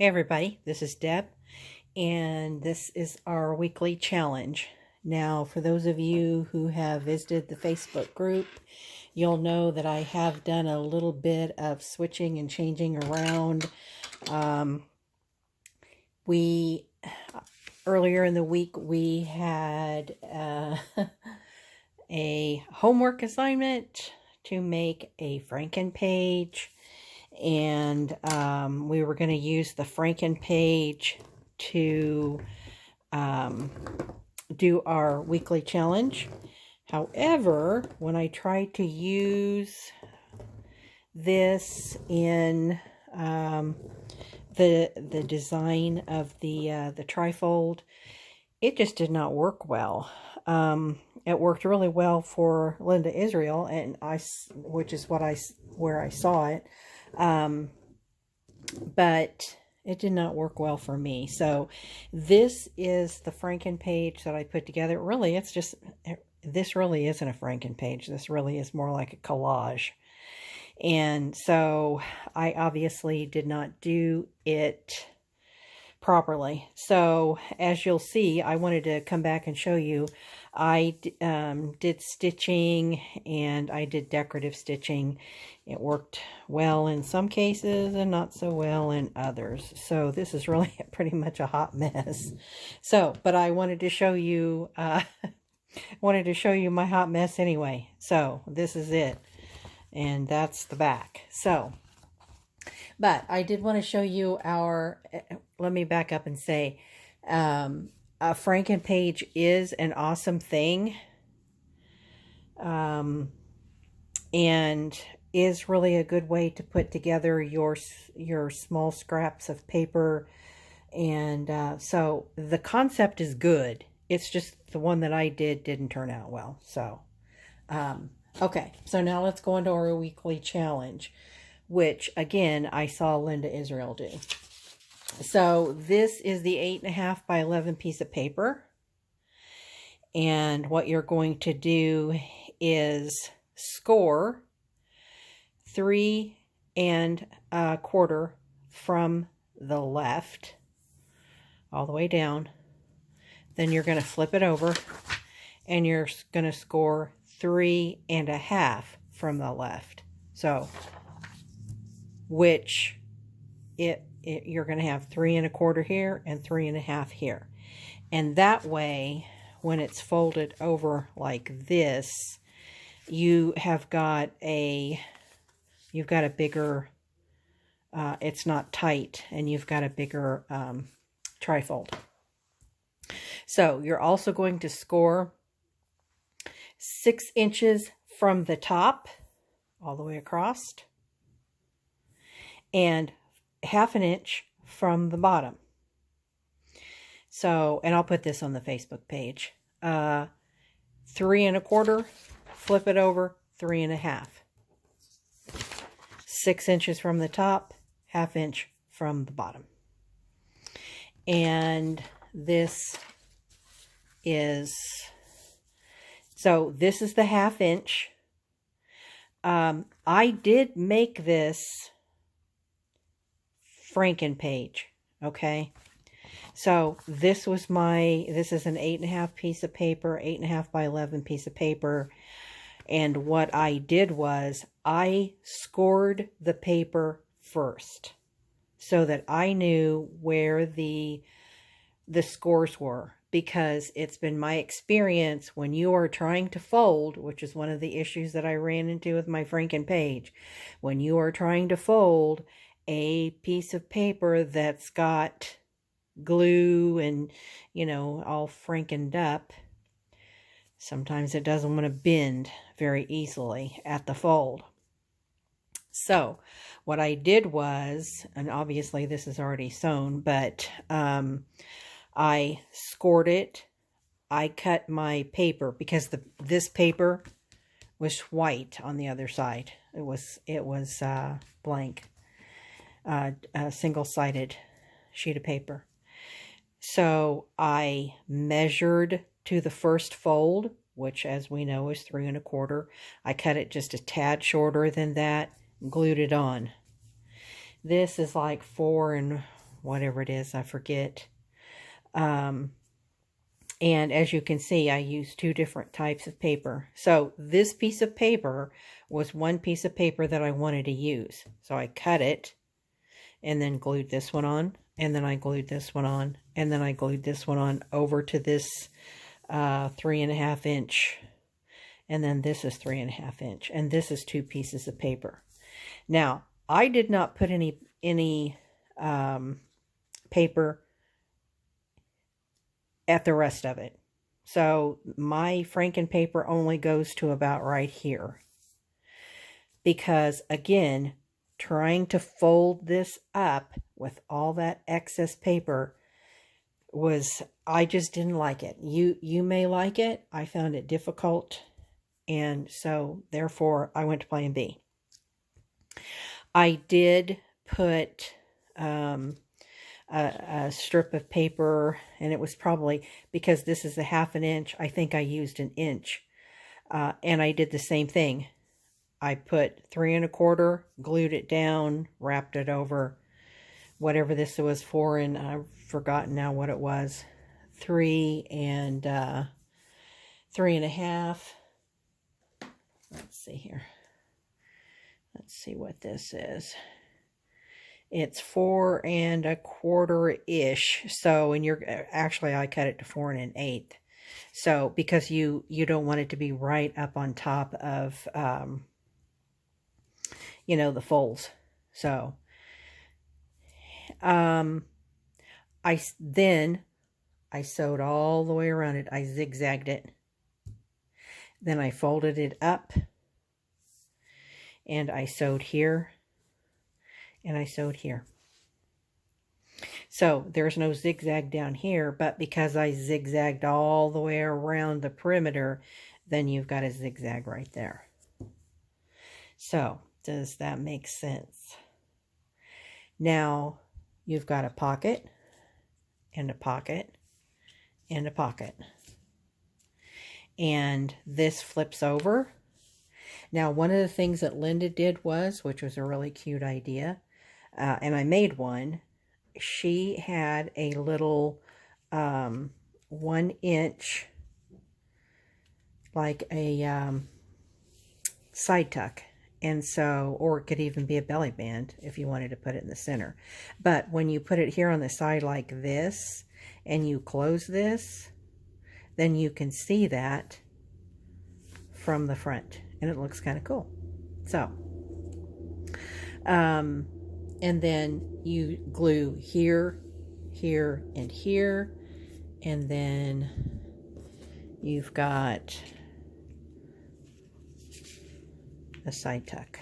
Hey everybody, this is Deb, and this is our weekly challenge. Now, for those of you who have visited the Facebook group, you'll know that I have done a little bit of switching and changing around. Earlier in the week, we had a homework assignment to make a Franken page. And we were going to use the Franken page to do our weekly challenge. However, when I tried to use this in the design of the trifold, it just did not work well. It worked really well for Linda Israel, and which is where I saw it. But it did not work well for me. So this is the Franken page that I put together. Really, this really isn't a Franken page. This really is more like a collage. And so I obviously did not do it properly. So as you'll see, I wanted to come back and show you. I did stitching and I did decorative stitching. It worked well in some cases and not so well in others. So this is really pretty much a hot mess. So, but I wanted to show you, my hot mess anyway. So this is it. And that's the back. So, but I did want to show you let me back up and say, a Franken page is an awesome thing, and is really a good way to put together your small scraps of paper. And so the concept is good. It's just the one that I did didn't turn out well. So, okay, so now let's go into our weekly challenge, which again, I saw Linda Israel do. So this is the 8.5 by 11 piece of paper. And what you're going to do is score 3 1/4 from the left all the way down. Then you're going to flip it over and you're going to score 3 1/2 from the left. So, you're going to have 3 1/4 here and 3 1/2 here. And that way, when it's folded over like this, you've got a bigger, it's not tight, and you've got a bigger trifold. So you're also going to score 6 inches from the top all the way across, and 1/2 inch from the bottom. So, and I'll put this on the Facebook page. 3 1/4, flip it over, 3 1/2. 6 inches from the top, 1/2 inch from the bottom. And this is the 1/2 inch. I did make this Franken page, okay? So this is an 8.5 piece of paper, 8.5 by 11 piece of paper. And what I did was I scored the paper first so that I knew where the scores were, because it's been my experience when you are trying to fold, which is one of the issues that I ran into with my Franken page. When you are trying to fold a piece of paper that's got glue and, all frankened up, sometimes it doesn't want to bend very easily at the fold. So what I did was, and obviously this is already sewn, but I scored it. I cut my paper because this paper was white on the other side. It was blank, a single-sided sheet of paper. So I measured to the first fold, which as we know is 3 1/4. I cut it just a tad shorter than that, glued it on. This is like 4 whatever it is, I forget. And as you can see, I used 2 different types of paper. So this piece of paper was one piece of paper that I wanted to use. So I cut it and then glued this one on, and then I glued this one on, and then I glued this one on over to this 3.5 inch, and then this is 3.5 inch, and this is 2 pieces of paper. Now, I did not put any paper at the rest of it. So my Franken paper only goes to about right here. Because again, trying to fold this up with all that excess paper I just didn't like it. You may like it. I found it difficult. And so therefore I went to plan B. I did put a strip of paper, and it was probably, because this is a 1/2 inch, I think I used 1 inch. And I did the same thing. I put 3 1/4, glued it down, wrapped it over whatever this was for, and I've forgotten now what it was. 3 and 3.5. Let's see here. Let's see what this is. It's 4 1/4-ish. So, and actually I cut it to 4 1/8. So, because you don't want it to be right up on top of, you know, the folds. So, I sewed all the way around it. I zigzagged it. Then I folded it up, and I sewed here, and I sewed here. So there's no zigzag down here, but because I zigzagged all the way around the perimeter, then you've got a zigzag right there. So does that make sense? Now you've got a pocket and a pocket and a pocket. And this flips over. Now, one of the things that Linda did was, which was a really cute idea, and I made one, she had a little 1 inch, like a side tuck. And so, or it could even be a belly band if you wanted to put it in the center. But when you put it here on the side like this, and you close this, then you can see that from the front, and it looks kind of cool. So, and then you glue here, here, and here, and then you've got a side tuck,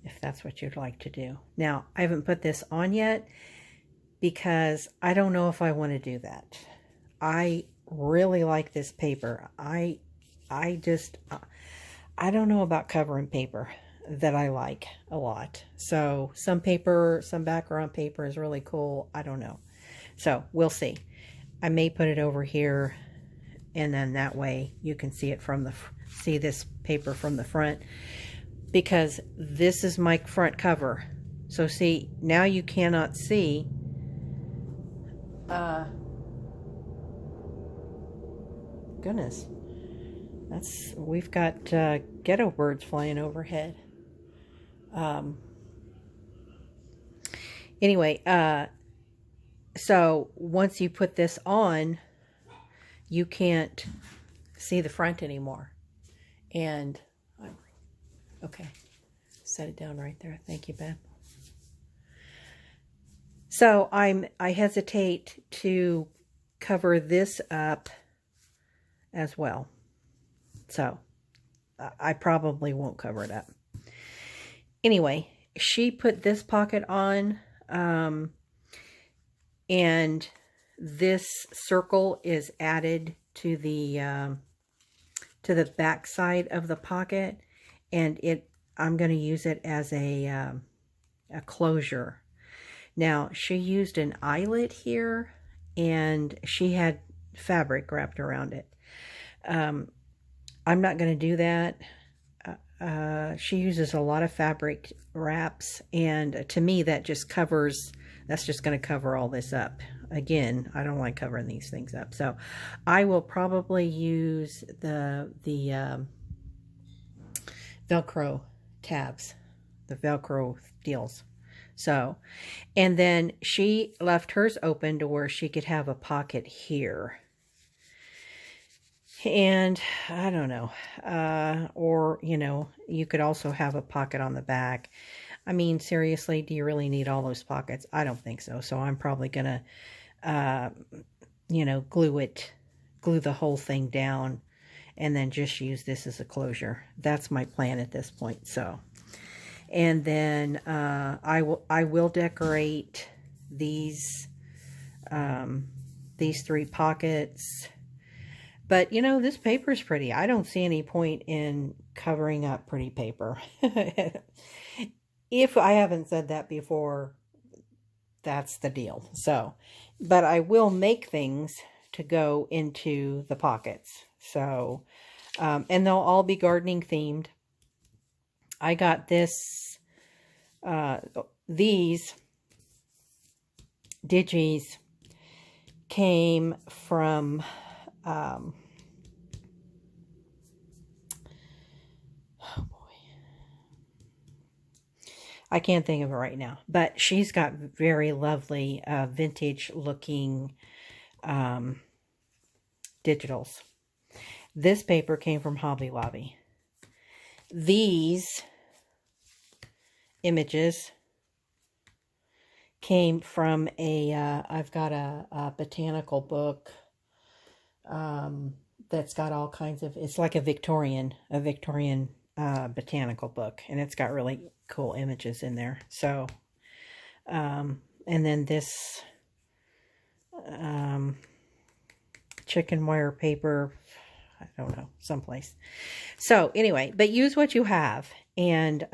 if that's what you'd like to do. Now, I haven't put this on yet because I don't know if I want to do that. I really like this paper. I don't know about covering paper that I like a lot. So some paper, some background paper is really cool. I don't know. So we'll see. I may put it over here, and then that way you can see it from see this paper from the front, because this is my front cover. So see, now you cannot see goodness, we've got ghetto birds flying overhead. Anyway, so once you put this on, you can't see the front anymore. And okay, set it down right there. Thank you, babe. So I hesitate to cover this up as well. So I probably won't cover it up. Anyway, she put this pocket on, and this circle is added to the back side of the pocket, and I'm going to use it as a closure. Now, she used an eyelet here, and she had fabric wrapped around it. I'm not going to do that. she uses a lot of fabric wraps, and to me that's just going to cover all this up. Again, I don't like covering these things up, so I will probably use the Velcro tabs, the Velcro deals. So, and then she left hers open to where she could have a pocket here. And I don't know, or, you know, you could also have a pocket on the back. I mean, seriously, do you really need all those pockets? I don't think so. So I'm probably going to, you know, glue the whole thing down and then just use this as a closure. That's my plan at this point. So, and then I will decorate these 3 pockets. But, you know, this paper is pretty. I don't see any point in covering up pretty paper. If I haven't said that before, that's the deal. So, but I will make things to go into the pockets. So, and they'll all be gardening themed. I got these Digis came from, oh boy, I can't think of it right now, but she's got very lovely vintage looking digitals. This paper came from Hobby Lobby. These images came from I've got a botanical book that's got all kinds of, it's like a Victorian botanical book, and it's got really cool images in there. So, and then this chicken wire paper, I don't know, someplace. So anyway, but use what you have. And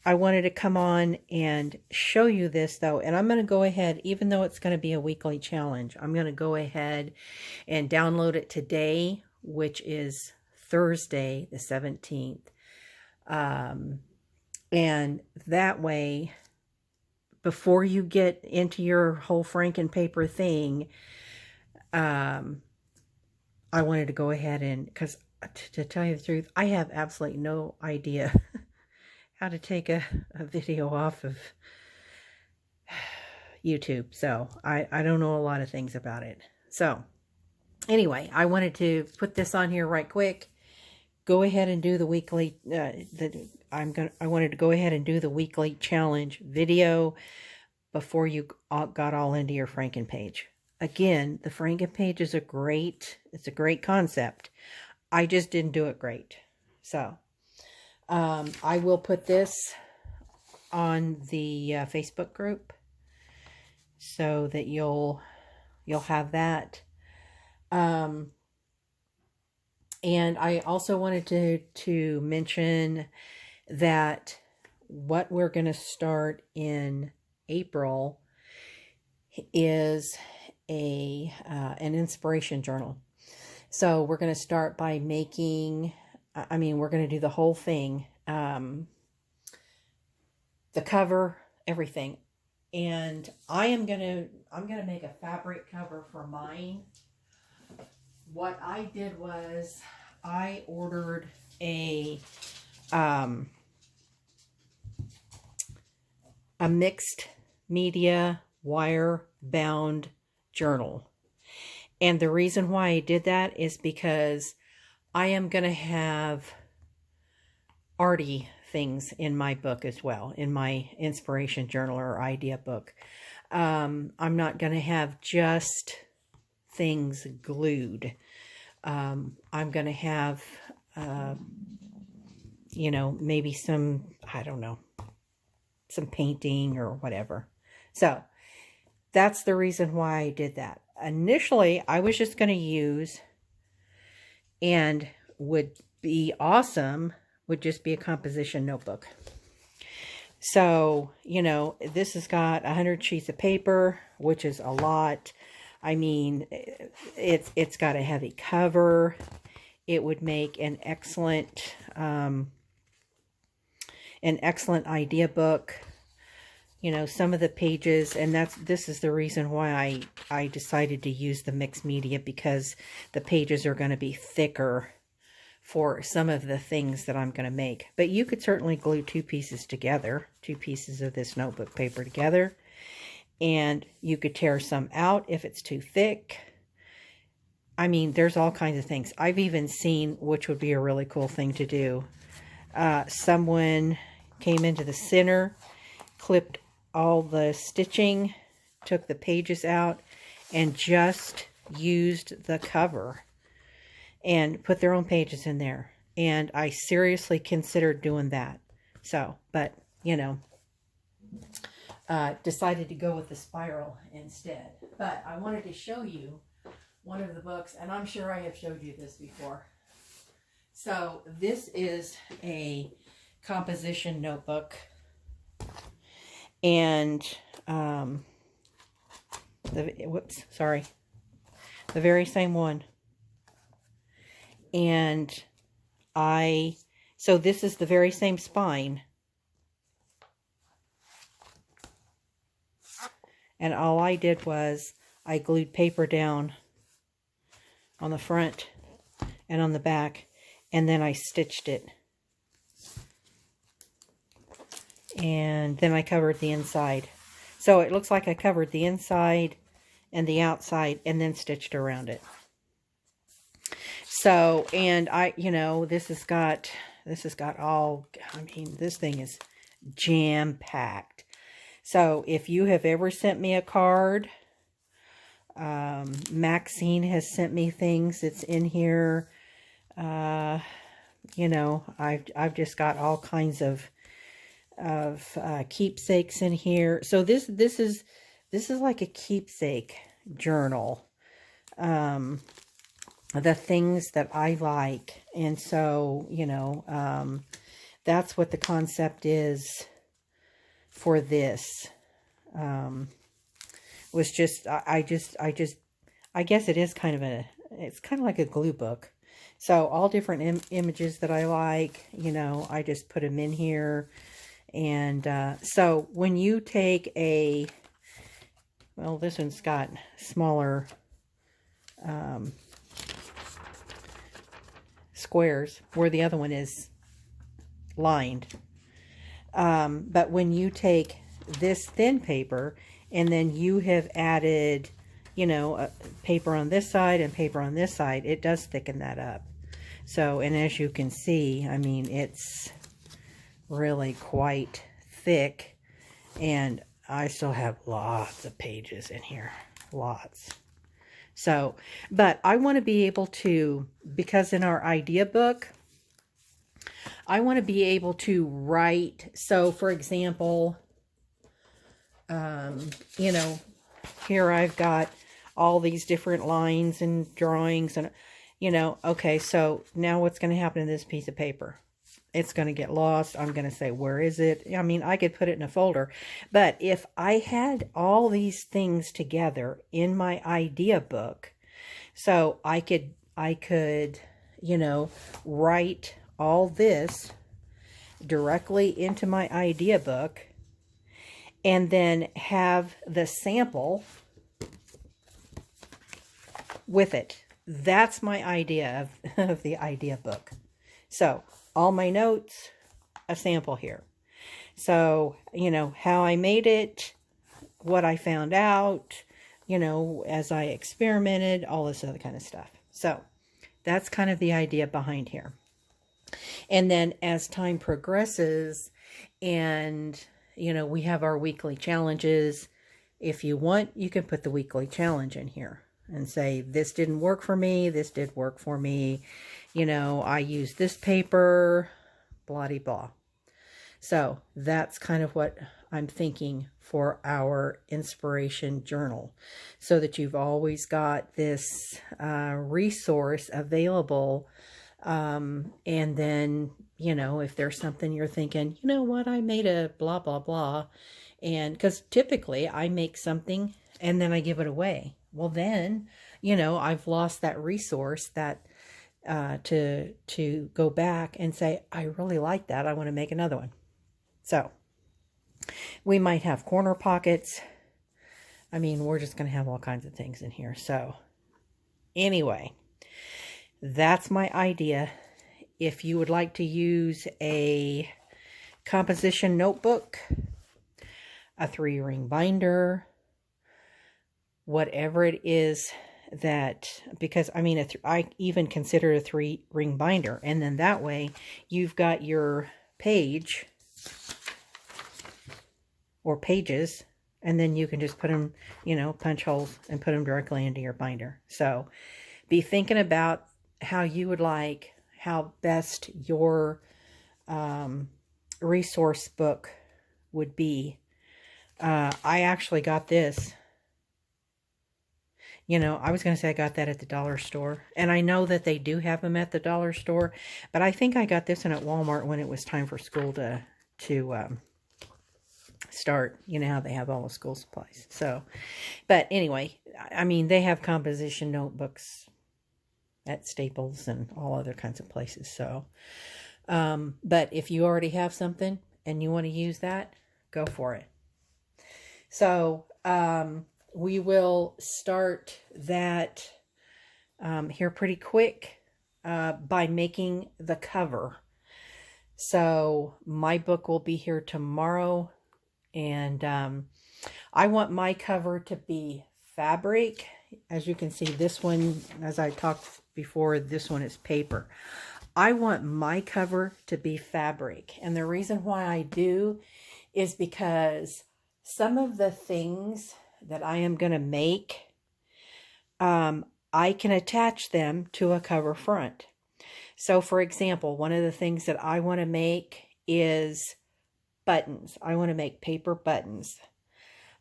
I wanted to come on and show you this though, and I'm going to go ahead, even though it's going to be a weekly challenge, I'm going to go ahead and download it today, which is Thursday the 17th. And that way, before you get into your whole Franken paper thing, I wanted to go ahead and, because to tell you the truth, I have absolutely no idea how to take a video off of YouTube. So I don't know a lot of things about it. So anyway, I wanted to put this on here right quick. Go ahead and do the weekly, I wanted to go ahead and do the weekly challenge video before you got all into your Franken page. Again, the Franken page is it's a great concept. I just didn't do it great. So, I will put this on the Facebook group so that you'll have that. And I also wanted to mention that what we're going to start in April is an inspiration journal. So we're going to start by making, we're going to do the whole thing, the cover, everything. And I'm going to make a fabric cover for mine. What I did was I ordered a mixed media wire bound journal. And the reason why I did that is because I am going to have arty things in my book as well, in my inspiration journal or idea book. I'm not going to have just things glued. I'm going to have, maybe some, I don't know, some painting or whatever. So that's the reason why I did that. Initially, I was just going to use, and would be awesome, would just be a composition notebook. So, this has got 100 sheets of paper, which is a lot. I mean, it's got a heavy cover. It would make an excellent idea book. You know, some of the pages, and this is the reason why I decided to use the mixed media, because the pages are going to be thicker for some of the things that I'm going to make. But you could certainly glue two pieces together, two pieces of this notebook paper together, and you could tear some out if it's too thick. I mean, there's all kinds of things. I've even seen, which would be a really cool thing to do, someone came into the center, clipped all the stitching, took the pages out, and just used the cover and put their own pages in there. And I seriously considered doing that. So, but, you know, decided to go with the spiral instead. But I wanted to show you one of the books, and I'm sure I have showed you this before. So this is a composition notebook, and the very same one. And so this is the very same spine, and all I did was I glued paper down on the front and on the back, and then I stitched it. And then I covered the inside. So it looks like I covered the inside and the outside and then stitched around it. So, and you know, this has got all, I mean, this thing is jam-packed. So if you have ever sent me a card, Maxine has sent me things. It's in here. You know, I've just got all kinds of keepsakes in here. So this is like a keepsake journal. The things that I like. And so, you know, that's what the concept is for this. Was just, I guess it is kind of it's kind of like a glue book. So all different images that I like, you know, I just put them in here. And so when you take well, this one's got smaller squares, where the other one is lined. But when you take this thin paper, and then you have added, you know, paper on this side and paper on this side, it does thicken that up. So, and as you can see, I mean, it's really quite thick, and I still have lots of pages in here, lots. So, but I want to be able to, because in our idea book, I want to be able to write. So for example, you know, here I've got all these different lines and drawings, and, you know, okay, so now what's going to happen to this piece of paper? It's going to get lost. I'm going to say, where is it? I mean, I could put it in a folder, but if I had all these things together in my idea book, so I could, you know, write all this directly into my idea book, and then have the sample with it. That's my idea of the idea book. So all my notes, a sample here. So, you know, how I made it, what I found out, you know, as I experimented, all this other kind of stuff. So that's kind of the idea behind here. And then as time progresses, and, you know, we have our weekly challenges. If you want, you can put the weekly challenge in here and say, this didn't work for me, this did work for me. You know, I used this paper, blah, de blah. So that's kind of what I'm thinking for our inspiration journal, so that you've always got this resource available. And then, you know, if there's something you're thinking, you know what, I made a blah, blah, blah. And because typically I make something and then I give it away. well then, you know, I've lost that resource that to go back and say, I really like that. I want to make another one. So we might have corner pockets. I mean, we're just going to have all kinds of things in here. So anyway, that's my idea. If you would like to use a composition notebook, a 3-ring binder, whatever it is that, because I mean, I even consider a 3-ring binder, and then that way you've got your page or pages, and then you can just put them, you know, punch holes and put them directly into your binder. So be thinking about how you would like, how best your resource book would be. I actually got this. You know, I was going to say I got that at the dollar store. And I know that they do have them at the dollar store. But I think I got this one at Walmart when it was time for school to start. You know how they have all the school supplies. So, but anyway, I mean, they have composition notebooks at Staples and all other kinds of places. So, but if you already have something and you want to use that, go for it. So, we will start that here pretty quick by making the cover. So my book will be here tomorrow, and I want my cover to be fabric. As you can see, this one, as I talked before, this one is paper. I want my cover to be fabric, and the reason why I do is because some of the things that I am going to make, I can attach them to a cover front. So for example, one of the things that I want to make is buttons. I want to make paper buttons.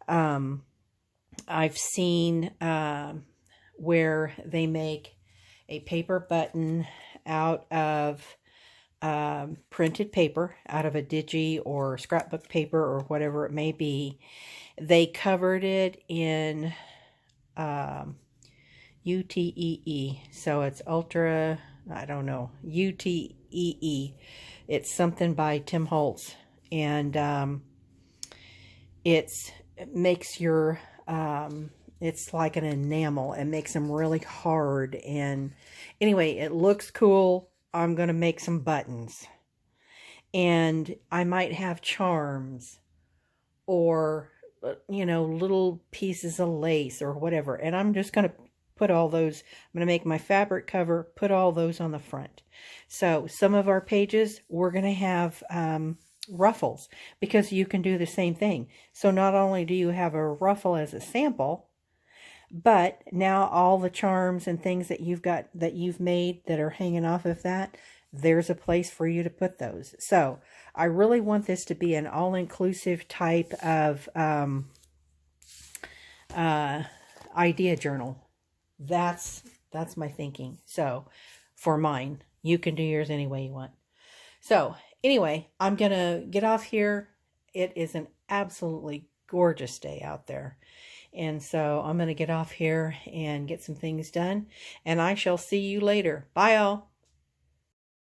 I've seen where they make a paper button out of printed paper, out of a digi or scrapbook paper or whatever it may be. They covered it in UTEE. So it's ultra, I don't know, UTEE. It's something by Tim Holtz. And it makes your, it's like an enamel. It makes them really hard. And anyway, it looks cool. I'm going to make some buttons. And I might have charms or, you know, little pieces of lace or whatever. And I'm just going to put all those, I'm going to make my fabric cover, put all those on the front. So some of our pages, we're going to have ruffles, because you can do the same thing. So not only do you have a ruffle as a sample, but now all the charms and things that you've got, that you've made that are hanging off of that, there's a place for you to put those. So I really want this to be an all-inclusive type of idea journal. That's my thinking. So for mine, you can do yours any way you want. So anyway, I'm going to get off here. It is an absolutely gorgeous day out there. And so I'm going to get off here and get some things done. And I shall see you later. Bye, all.